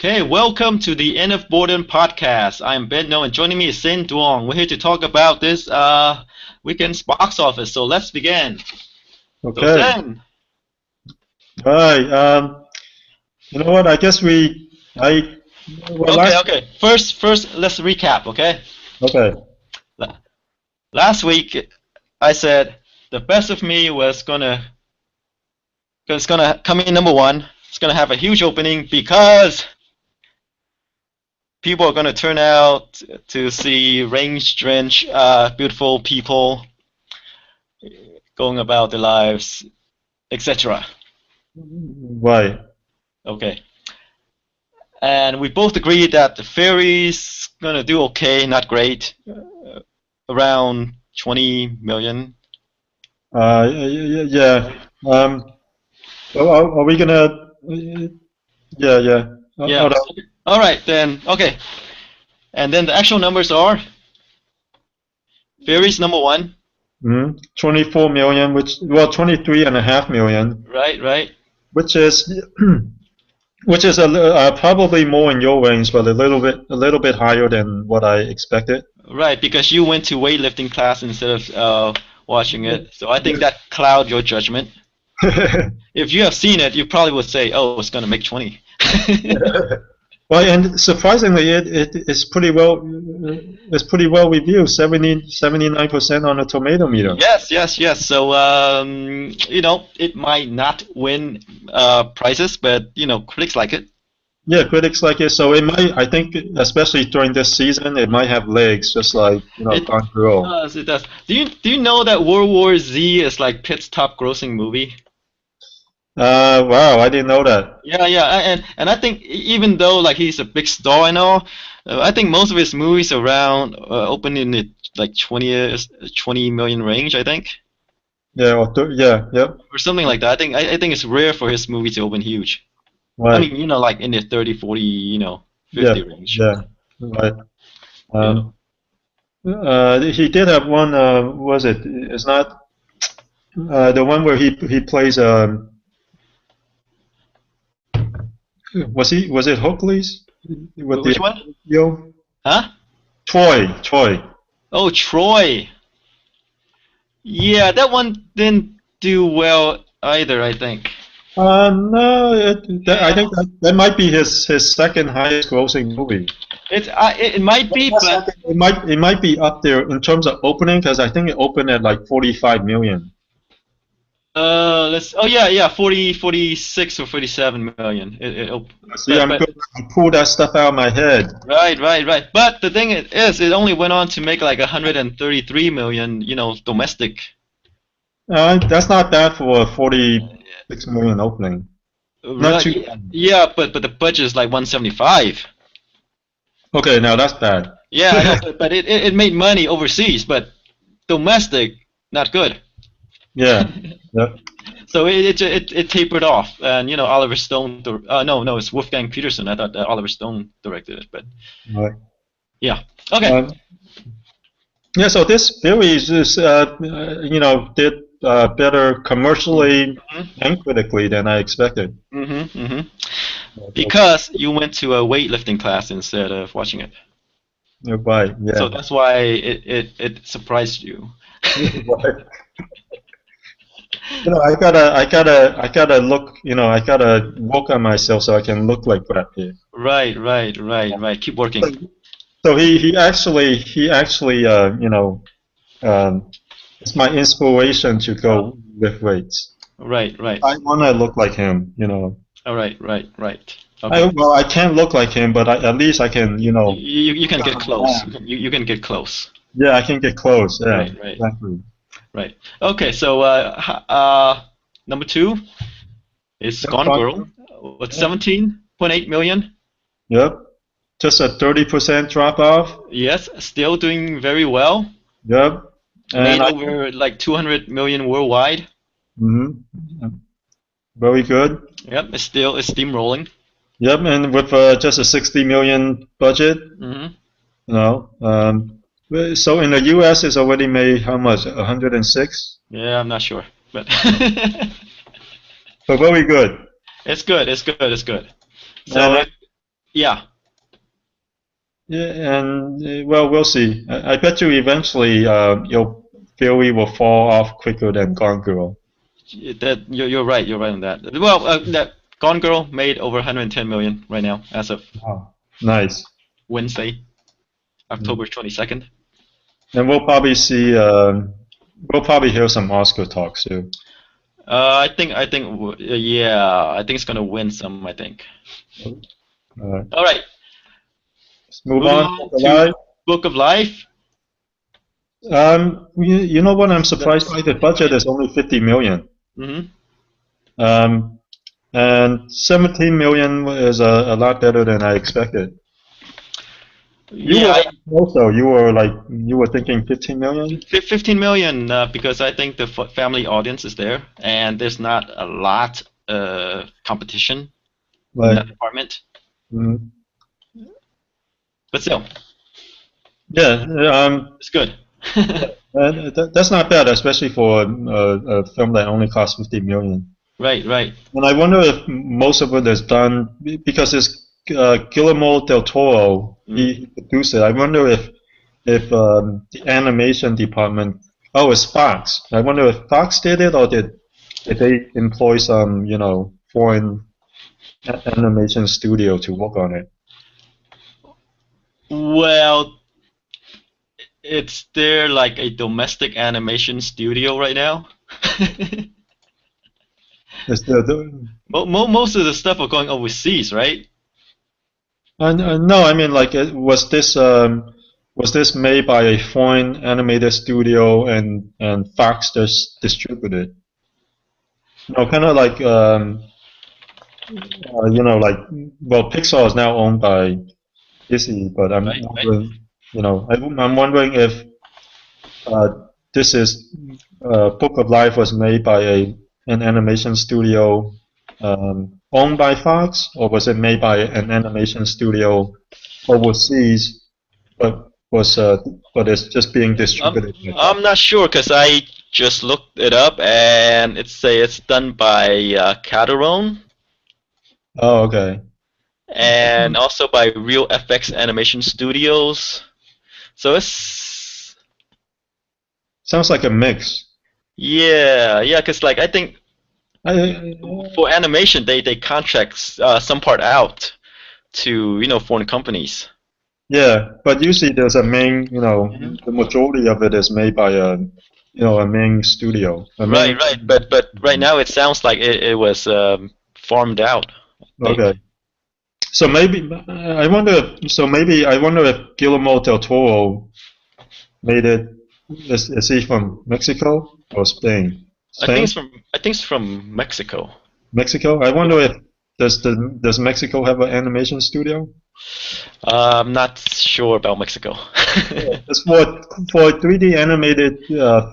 Okay, welcome to the End of Boredom podcast. I'm Ben No, and joining me is Sin Duong. We're here to talk about this weekend's box office. So let's begin. So Okay. Sin, All right. You know what? I guess well, okay. First, let's recap. Okay, okay. La- last week I said the best of me was gonna come in number one. It's gonna have a huge opening because people are gonna turn out to see rain-drenched, beautiful people going about their lives, etc. Right. Okay. And we both agreed that the fairies gonna do okay, not great, around 20 million. Yeah. Are we gonna? Yeah, yeah. Yeah. Hold on. All right then. Okay. And then the actual numbers are fairies number one. 24 million, 23.5 million, Right. Right. which is probably more in your range, but a little bit higher than what I expected. Right. Because you went to weightlifting class instead of watching it, so I think that cloud your judgment. If you have seen it, you probably would say, "Oh, it's gonna make 20." Well, and surprisingly, it's pretty well reviewed. 79% on the tomato meter. Yes. So, it might not win prizes, but critics like it. Yeah, critics like it. So it might, I think, especially during this season, it might have legs, just like It Gone Girl. does. It does. Do you know that World War Z is like Pitt's top grossing movie? Wow, I didn't know that. Yeah, and I think even though like he's a big star and all, I think most of his movies around open in the like 20 million range. I think, Yeah, yeah, yep, or something like that. I think it's rare for his movie to open huge. I right, mean, like in the 30, 40, yeah, 50 range. yeah, right. Yeah. Um, he did have one. Was it? It's not the one where he plays. Was it Hookley's with the Which one? yo? Huh? Troy. Oh, Troy. Yeah, that one didn't do well either, I think. No, I Yeah, think that might be his second highest grossing movie. it might be, Not but second, it might be up there in terms of opening because I think it opened at like 45 million. let's. Oh yeah, 40, 46 or 47 million. See, But I'm good. I pull that stuff out of my head. right. But the thing is, it only went on to make like 133 million. Domestic. That's not bad for a 46 million opening. Not Right. too Yeah, bad. yeah, but the budget is like 175. Okay, now that's bad. Yeah, I know, but it made money overseas, but domestic, not good. Yeah. Yep. So it tapered off, and Oliver Stone. No, it's Wolfgang Peterson. I thought that Oliver Stone directed it, but Right. yeah. Okay. Um, yeah. So this series is, did better commercially and critically than I expected. Mm-hmm. So, Because you went to a weightlifting class instead of watching it, right. so Yeah. that's why it surprised you. Right. I gotta look. I gotta work on myself so I can look like Brad Pitt. Right. Keep working. So he actually it's my inspiration to go lift weights. Right. I want to look like him. All right. Okay. Well, I can't look like him, but at least I can. You can get close. Yeah, You can get close. yeah, I can get close. Yeah, Right. exactly. Right. Okay. So number two is Yep, Gone Girl. fine. What's Yep. 17.8 million? Yep. Just a 30% drop off. Yes, still doing very well. Yep. Made And I. over like 200 million worldwide. Mhm. Very good. Yep, it's steamrolling. Yep, and with just a 60 million budget, Hmm. you know. So in the U.S. it's already made how much? 106. Yeah, I'm not sure, but So very good. it's good. It's good. And So Yeah, Yeah, and well, we'll see. I bet you eventually your theory will fall off quicker than Gone Girl. that you're right. You're right on that. Well, that Gone Girl made over 110 million right now as of Wow. Nice. Wednesday, Mm. October 22nd. And we'll probably hear some Oscar talk too. Yeah, I think it's gonna win some. I think. All right. All right, Let's move moving on. on to Alive. Book of Life. You know what I'm surprised That's by? The budget is only 50 million. hmm Um, and 17 million is a lot better than I expected. You Yeah, were also, you were thinking 15 million? 15 million because I think the family audience is there and there's not a lot competition in Like, that department. mm, But still, yeah, it's good. that's not bad, especially for a film that only cost 50 million. Right, right. And I wonder if most of it is done because it's Guillermo del Toro. Mm. He produced it. I wonder if the animation department. Oh, it's Fox. I wonder if Fox did it or did they employ some foreign animation studio to work on it? Well, it's there like a domestic animation studio right now. Is Most of the stuff are going overseas, right? no, I mean like was this made by a foreign animated studio and Fox just distributed? No, kind of like like well, Pixar is now owned by Disney, but I'm Right, right. wondering, I'm wondering if uh, this is Book of Life was made by an animation studio owned by Fox, or was it made by an animation studio overseas, but was but it's just being distributed by Fox? I'm not sure because I just looked it up and it's done by Cateron Oh, okay. and also by Real FX Animation Studios. So it's Sounds like a mix. yeah, because like I think for animation they contract some part out to foreign companies. Yeah, but usually there's a main, hmm the majority of it is made by a main studio, a Right, main. right. But right now it sounds like it was farmed out. I think. Okay, so maybe I wonder. So maybe I wonder if Guillermo del Toro made it. Is he from Mexico or Spain? Spain, I think it's from Mexico. Mexico. I Yeah. wonder if does Mexico have an animation studio? I'm not sure about Mexico. It's for a 3D animated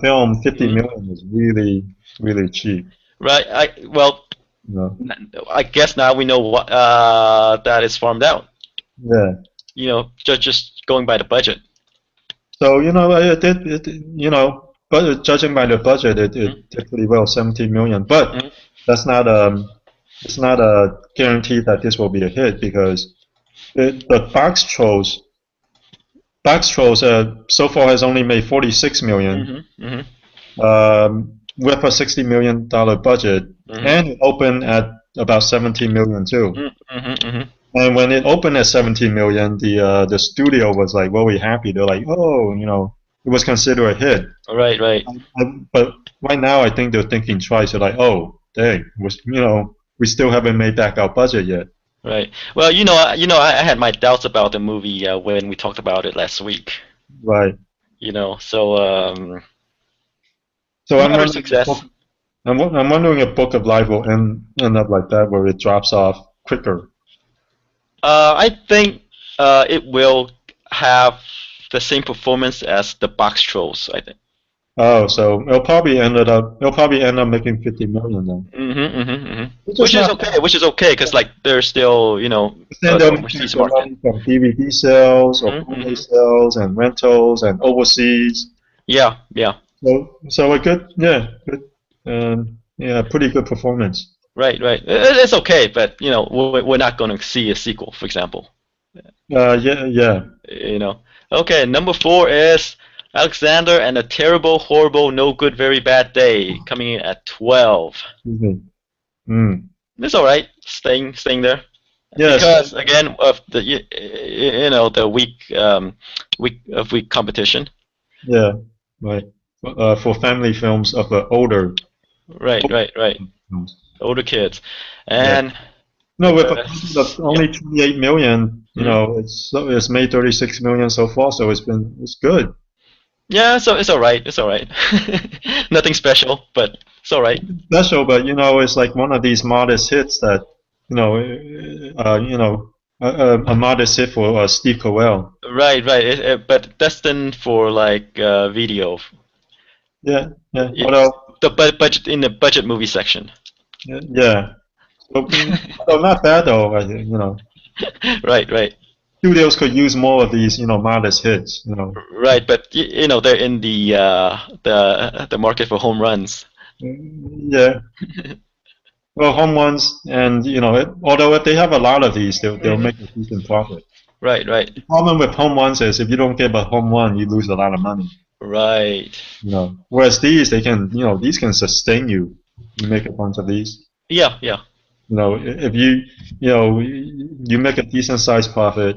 film, 50 Mhm. million is really really cheap. Right. Well, You know? I guess now we know what that is farmed out. Yeah. Just going by the budget. So but judging by the budget, Mhm. it did pretty well, 17 million. But Mhm. that's not it's not a guarantee that this will be a hit because the Box Trolls so far has only made 46 million Mhm. Mhm. with a 60 million dollar budget, Mhm. and it opened at about 17 million too. Mhm. Mhm. Mhm. And when it opened at 17 million, the studio was like very happy. They're like, oh, it was considered a hit. Right. Right. But right now, I think they're thinking twice. They're like, oh, dang, we still haven't made back our budget yet. Right. Well, I had my doubts about the movie when we talked about it last week. Right. So So I'm moderate wondering if success. I'm wondering if Book of Life will end up like that, where it drops off quicker. I think it will have the same performance as the Box Trolls. I think. Oh, so it'll probably end up making 50 million then, which is Which is not okay. bad. Which is okay because like there's still Then the they're making overseas the market. money from DVD sales or Blu-ray hmm sales and rentals and overseas. Yeah, yeah, So a good, yeah, good, yeah, pretty good performance. right, right. It's okay, but we're not going to see a sequel, for example. Yeah, yeah. You know. Okay, number four is Alexander and a Terrible, Horrible, No Good, Very Bad Day, coming in at 12. Excuse me. Mm. It's all right, staying there, Yes, because again of the the week competition. yeah, right. For family films of the Right, older right, right. films. Older kids, Yeah. and No, with a budget of yeah. only 28 million, Mhm. it's made 36 million so far, so it's good. Yeah, so it's all right. It's all right. Nothing special, but it's all right. Special, but it's like one of these modest hits that, you know, a modest hit for Steve Carell. Right, right. But destined for like video. Yeah, yeah. It's the budget in the budget movie section. Yeah. So, so not bad though. Right, right, Studios could use more of these, modest hits. right. But they're in the market for home runs. Yeah. Well, home ones, and although if they have a lot of these, they'll Hmm. make a decent profit. Right, right, The problem with home runs is if you don't get a home run, you lose a lot of money. right. Whereas these can sustain you. You make a bunch of these. Yeah, yeah, If you make a decent sized profit,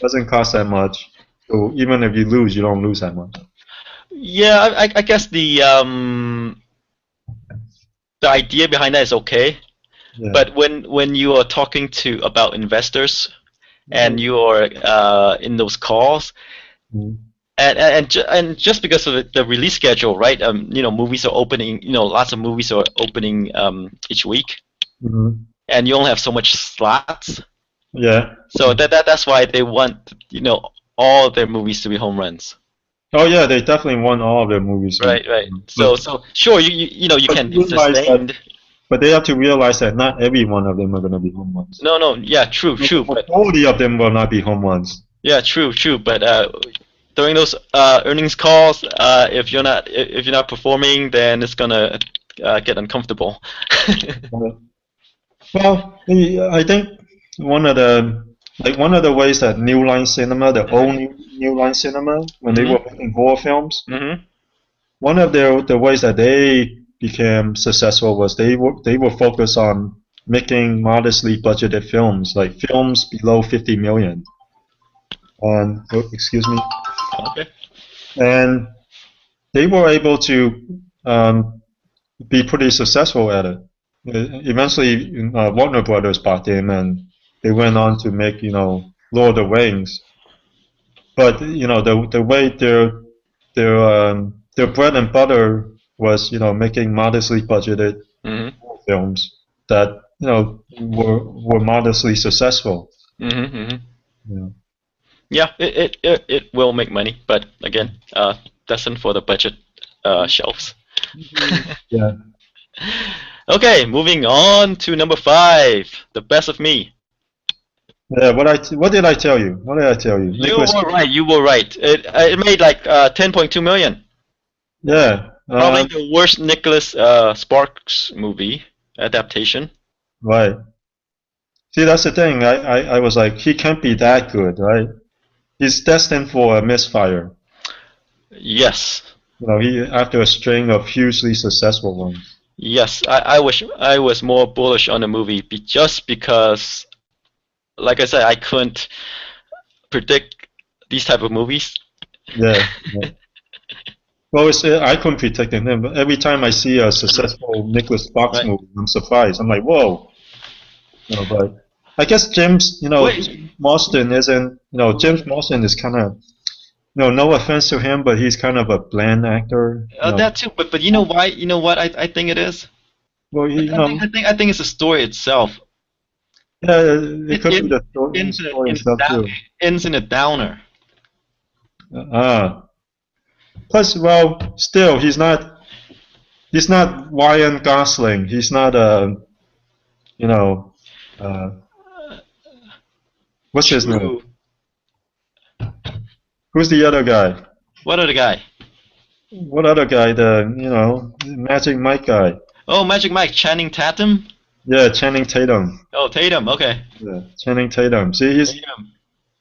doesn't cost that much. So even if you lose, you don't lose that much. yeah. I guess the idea behind that is okay. Yeah. But when you are talking to about investors and you are in those calls, Mm-hmm. and just because of the release schedule, right? Movies are opening. Lots of movies are opening each week, Mm-hmm. and you only have so much slots. Yeah. So that's why they want all their movies to be home runs. Oh yeah, they definitely want all of their movies to be. Right, right. But So sure, you but can be realize that, sustained. but they have to realize that not every one of them are going to be home runs. No, no, yeah, true, The true, but majority of them will not be home runs. yeah, true, true, but during those earnings calls, if you're not performing, then it's gonna get uncomfortable. Uh, Well, I think one of the ways that New Line Cinema, the old New Line Cinema, when they Mhm. were making horror films, Mhm. one of the ways that they became successful was they were focused on making modestly budgeted films, like films below 50 million. And excuse me, Okay. and they were able to be pretty successful at it. Eventually, Warner Brothers bought them, and they went on to make, Lord of the Rings. But the way their bread and butter was, making modestly budgeted Mhm. films that were modestly successful. Mhm. Mhm. Yeah. Yeah, it will make money, but again, doesn't for the budget shelves. Yeah. Okay, moving on to number five, The Best of Me. Yeah. What did I tell you? What did I tell you? You Nicholas. were right. You were right. It made like 10.2 million. Yeah. Probably the worst Nicholas Sparks movie adaptation. Right. See, that's the thing. I was like, he can't be that good, right? He's destined for a misfire. Yes, He after a string of hugely successful ones. yes. I wish I was more bullish on the movie, just because, like I said, I couldn't predict these type of movies. Yeah. Yeah. Well, I couldn't predict him, but every time I see a successful Nicholas Sparks Right. movie, I'm surprised. I'm like, whoa. But I guess Wait. James Marsden isn't. James Marsden is kind of. No offense to him, but he's kind of a bland actor. That too, but you know why? You know what I think it is. Well, I think it's the story itself. yeah, it It, could be it the story, ends in a, story and in stuff a down, too. ends in a downer. Ah, plus, well, still, he's not Ryan Gosling. He's not you know, uh, what's his name? True. Who's the other guy? What other guy? What other guy? The Magic Mike guy. Oh, Magic Mike, Channing Tatum. Yeah, Channing Tatum. Oh, Tatum. Okay. Yeah, Channing Tatum. See, he's Tatum.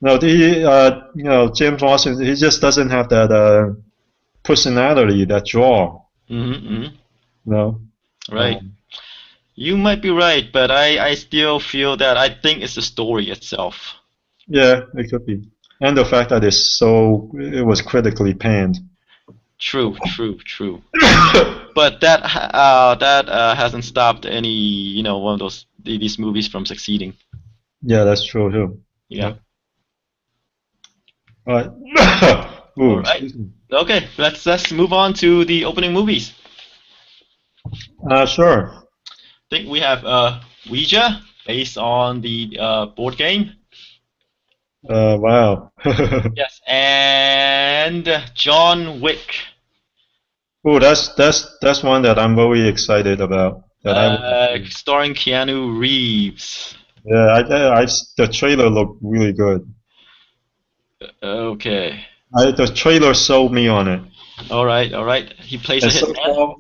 No, James Washington, he just doesn't have that personality, that draw. Mm-hmm. You know. Right. Um, You might be right, but I still feel that I think it's the story itself. yeah, it could be, and the fact that it was critically panned. True, true, true. But that hasn't stopped any, one of these movies from succeeding. Yeah, that's true too. Yeah. Yeah. All right. All Ooh, right. excuse me. Okay, let's move on to the opening movies. Sure. I think we have Ouija based on the board game. Wow. Yes, and John Wick, Oh, that's one that I'm very excited about. That I want to see. starring Keanu Reeves. Yeah, the trailer looked really good. Okay. The trailer sold me on it. All right, all right. He plays a And so hitman. far,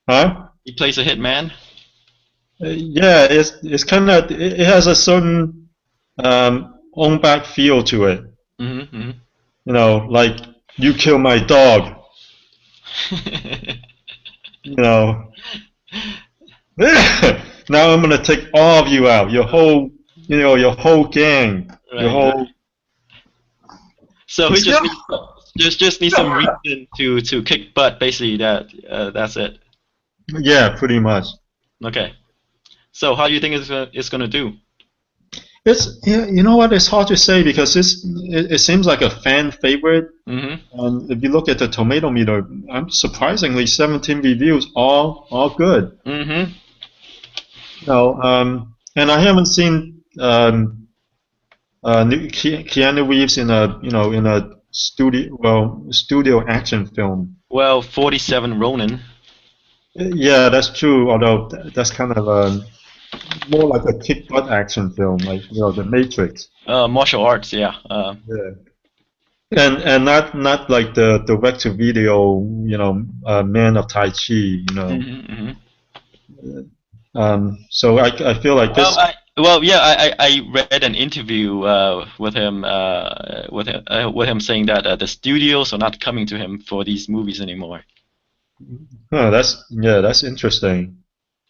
huh? He plays a hitman. Yeah, it's kind of it has a certain own back feel to it. Mm-hmm. Like you kill my dog. You know, now I'm gonna take all of you out. Your whole gang, your Right, right. whole. So he just needs some reason to kick butt. Basically, that's it. Yeah, pretty much. Okay. So how do you think it's gonna do? You know what? It's hard to say because it seems like a fan favorite. Mm-hmm. And if you look at the tomato meter, I'm surprisingly 17 reviews, all good. Mm-hmm. And I haven't seen Keanu Reeves in a studio action film. Well, 47 Ronin. Yeah, that's true. Although that's kind of more like a kick butt action film, like The Matrix. Martial arts. Yeah. Yeah. And not like the direct to video, Man of Tai Chi, Mm-hmm. So I feel like this. Yeah, I read an interview with him saying that the studios are not coming to him for these movies anymore. Huh, that's interesting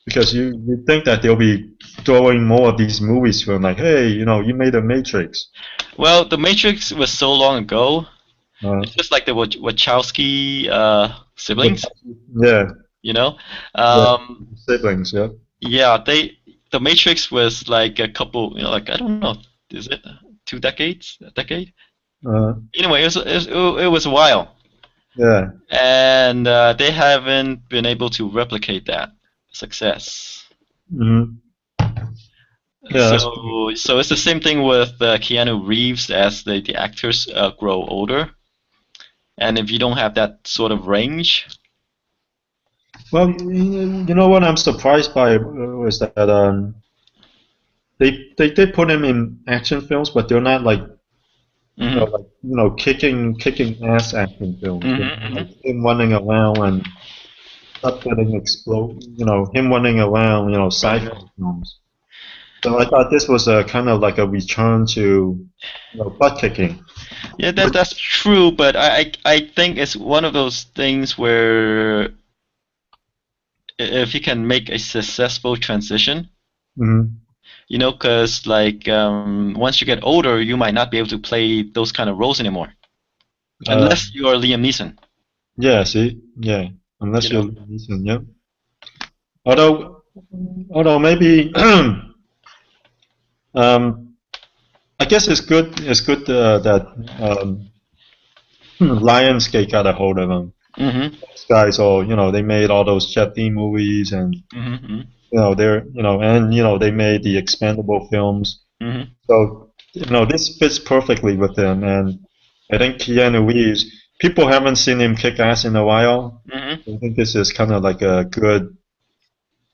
because you think that they'll be throwing more of these movies for him, like, hey, you made a Matrix. Well, The Matrix was so long ago. Uh, It's just like the Wachowski but, siblings, yeah, you know. yeah, Um, siblings, yeah. yeah, the Matrix was like a couple, like I don't know, is it 2 decades, a decade? Uh, Anyway, it was a while, yeah. and they haven't been able to replicate that success. Hmm. Yeah, that's true. So it's the same thing with Keanu Reeves as the actors grow older, and if you don't have that sort of range. Well, you know what I'm surprised by is that they put him in action films, but they're not like Hmm. kicking ass action films. They're Hmm. more Hmm. like him running around and stuff getting explode. Him running around. Right, Sci-fi right. films. So I thought this was a kind of like a return to butt kicking. Yeah, that's true, but I think it's one of those things where if you can make a successful transition, Hmm. because like once you get older, you might not be able to play those kind of roles anymore, Uh, unless you're Liam Neeson, yeah. See, yeah. you Unless you're know. listen, yeah. Although, although maybe, um, I guess it's good. It's good that Lionsgate got a hold of them. Mm-hmm. These guys, all they made all those Jet Li movies, and Mm-hmm. they made the expandable films. Mm-hmm. So this fits perfectly with them, and I think Keanu Reeves. People haven't seen him kick ass in a while. Mm-hmm. I think this is kind of like a good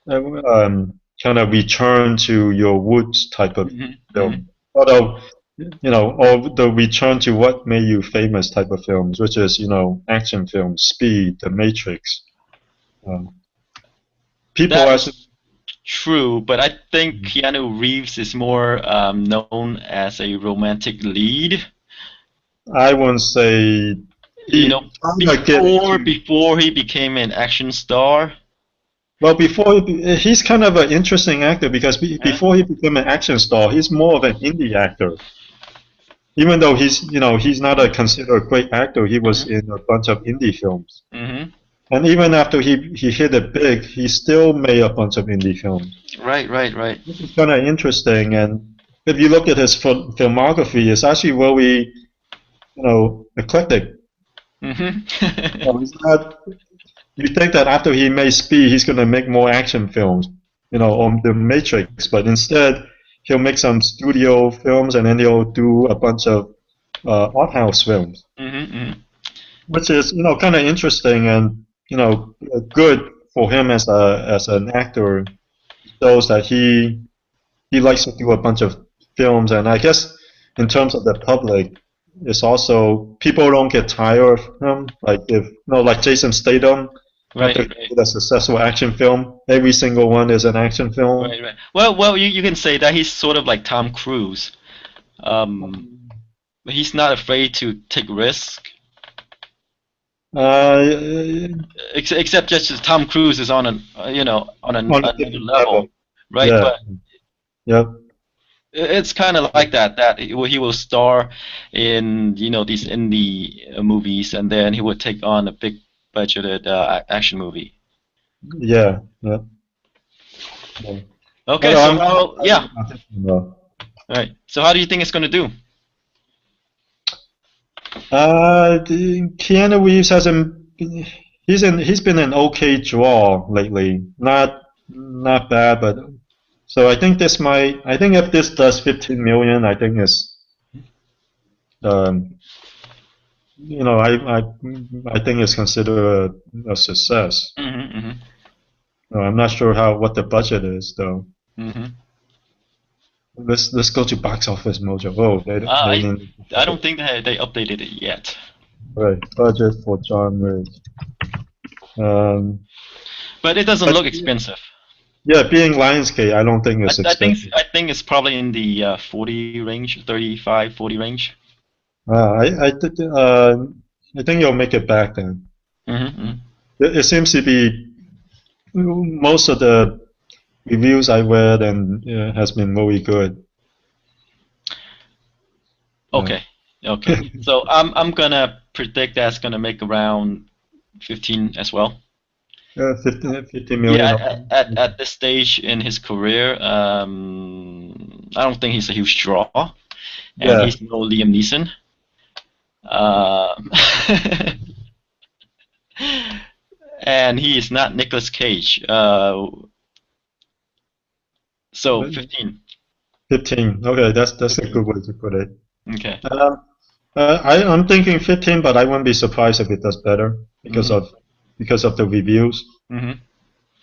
kind of return to your roots type of Mm-hmm. Mm-hmm. film. Although, or the return to what made you famous type of films, which is, action films, Speed, The Matrix. Um, people That actually, is true, but I think Keanu Reeves is more known as a romantic lead. I wouldn't say You know, he trying to get into. before he became an action star. Well, before he's kind of an interesting actor because Huh? before he became an action star, he's more of an indie actor. Even though he's not a considered great actor, he was Hmm. in a bunch of indie films. Hmm. And even after he hit it big, he still made a bunch of indie films. Right, right, right. This is kind of interesting. And if you look at his filmography, it's actually very, eclectic. Hmm. He's not. You think that after he made Speed, he's going to make more action films, on The Matrix, but instead he'll make some studio films and then he'll do a bunch of art house films, Hmm. Hmm. which is kind of interesting and good for him as an actor. Shows that he likes to do a bunch of films, and I guess in terms of the public, it's also people don't get tired of him. Like if like Jason Statham, after Right, he right, did a successful action film, every single one is an action film. right, right. Well, you can say that he's sort of like Tom Cruise. Um, he's not afraid to take risk. Uh, Except just Tom Cruise is on an on on a another different level. level, right? Yeah. But Yep. it's kind of like that. That he will star in these indie movies, and then he would take on a big budgeted action movie. Yeah. Yeah. Yeah. Okay, But so I'm how? excited Yeah, about this one though. all right. So how do you think it's gonna do? Keanu Reeves hasn't. He's been an okay draw lately. Not bad, but so I think this might. I think if this does 15 million, I think it's. Um, I think it's considered a success. Hmm. Hmm. I'm not sure what the budget is though. Hmm. Let's go to box office Mojo. Oh, they I didn't. I don't think they updated it yet, Right, budget for John Wick. Um, but it doesn't but look expensive. yeah, being Lionsgate, I don't think it's expensive. I think it's probably in the 40 range, 35, 40 range. I think you'll make it back then. Hmm. It seems to be most of the reviews I read and has been very good. Yeah, Okay. Okay. So I'm gonna predict that's gonna make around 15 as well. 50 million. Yeah, at this stage in his career, I don't think he's a huge draw, and Yeah, he's no Liam Neeson. Um, and he is not Nicolas Cage. So 15. 15. Okay, that's a good 15. way to put it. Okay. Um, I'm thinking 15, but I wouldn't be surprised if it does better Hmm. because of the reviews. Hmm.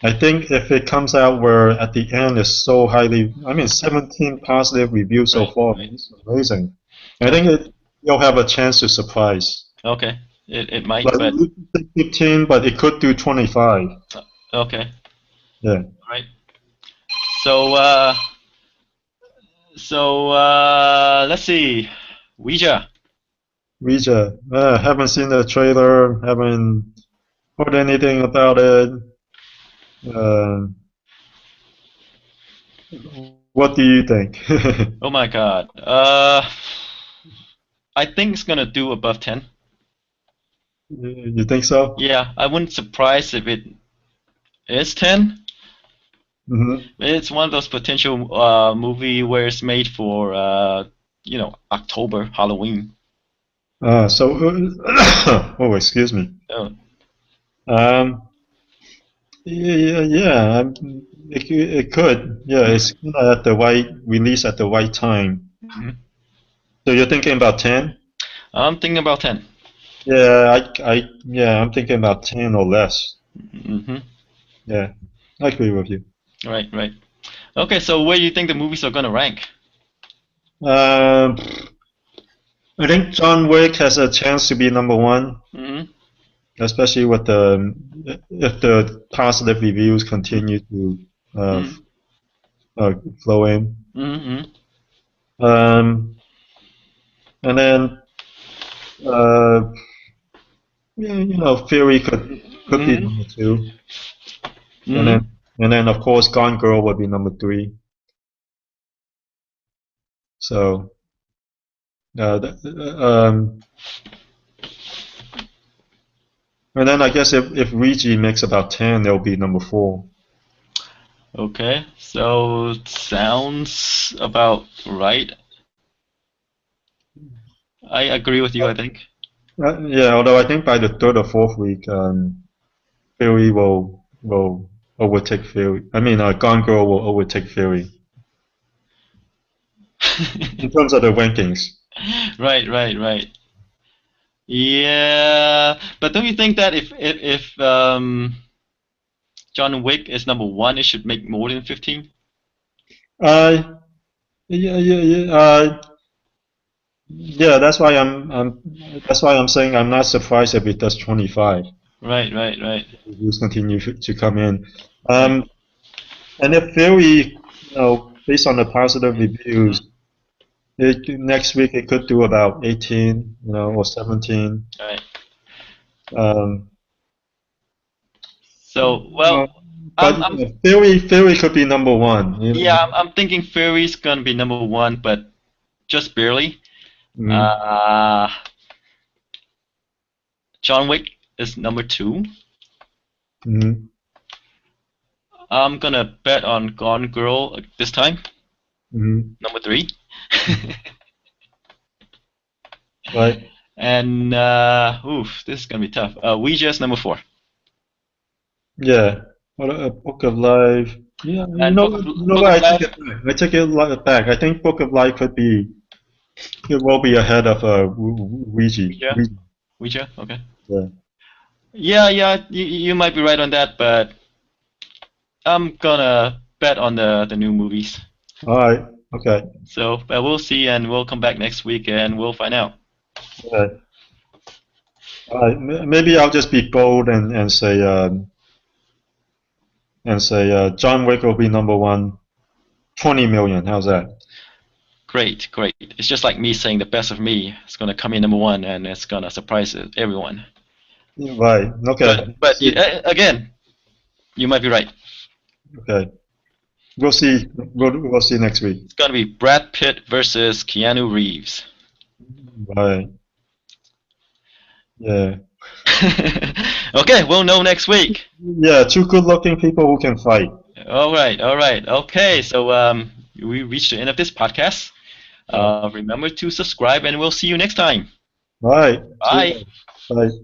I think if it comes out where at the end is so highly, I mean, 17 positive reviews so Right. far, Right. it's amazing. I think Okay. you'll have a chance to surprise. Okay. It might, But but you could say 15, but it could do 25. okay. Yeah. Right. So let's see. Ouija. Ouija, haven't seen the trailer, haven't heard anything about it. Uh, what do you think? Oh my God. I think it's gonna do above 10. You think so? Yeah, I wouldn't surprise if it is 10. Hmm. It's one of those potential movie where it's made for October, Halloween. Oh, excuse me. Oh. Um, yeah, yeah, it could. Yeah, it's Mhm. at the right release at the right time. Mhm. So you're thinking about 10? I'm thinking about 10. Yeah, I'm thinking about 10 or less. Hmm. Yeah, I agree with you. Right, right. Okay, so where do you think the movies are gonna rank? Um, I think John Wick has a chance to be number one, Hmm. especially with if the positive reviews continue to uh, Hmm. uh, flow in. Hmm. Um, and then Uh, yeah, Fury could be Hmm. number two, and Hmm. then of course Gone Girl would be number three. So and then I guess if Ouija makes about 10, they'll be number four. Okay, so sounds about right. I agree with you, I think. Yeah, although I think by the third or fourth week, Fury will overtake Fury. I mean, Gone Girl will overtake Fury in terms of the rankings. Right, right, right. Yeah, but don't you think that if John Wick is number one, it should make more than 15? Uh, yeah, yeah, yeah. Yeah, that's why I'm saying I'm not surprised if it does 25. Right, right, right, Reviews continue to come in. right. Um, and if Fury, based on the positive Hmm. reviews, next week it could do about 18, or 17. Right. Um, So, uh, well, but I'm Fury could be number one. yeah, I'm thinking Fury's gonna be number one, but just barely. Mm, Uh, John Wick is number two. mm, I'm gonna bet on Gone Girl this time, mm, number three. right. And oof, this is gonna be tough. Ouija's number four, Yeah. What a Book of Life. Yeah, and what? Book of I take Life. it back. I take it back. I think Book of Life it will be ahead of Ouija. Ouija, Ouija. Ouija. Okay. Yeah. Yeah, yeah, you might be right on that, but I'm gonna bet on the new movies. All right. Okay. So we'll see, and we'll come back next week, and we'll find out. Yeah. All right. Maybe I'll just be bold and say John Wick will be number one. 20 million. How's that? Great, great. It's just like me saying the best of me is gonna come in number one, and it's gonna surprise everyone. Right. Okay. But again, you might be right. Okay. We'll see. We'll see next week. It's gonna be Brad Pitt versus Keanu Reeves. Right. Yeah. Okay, we'll know next week. Yeah. Two good-looking people who can fight. All right, all right. Okay, so we reached the end of this podcast. All Remember to subscribe, and we'll see you next time. right. See you Bye. later. Bye.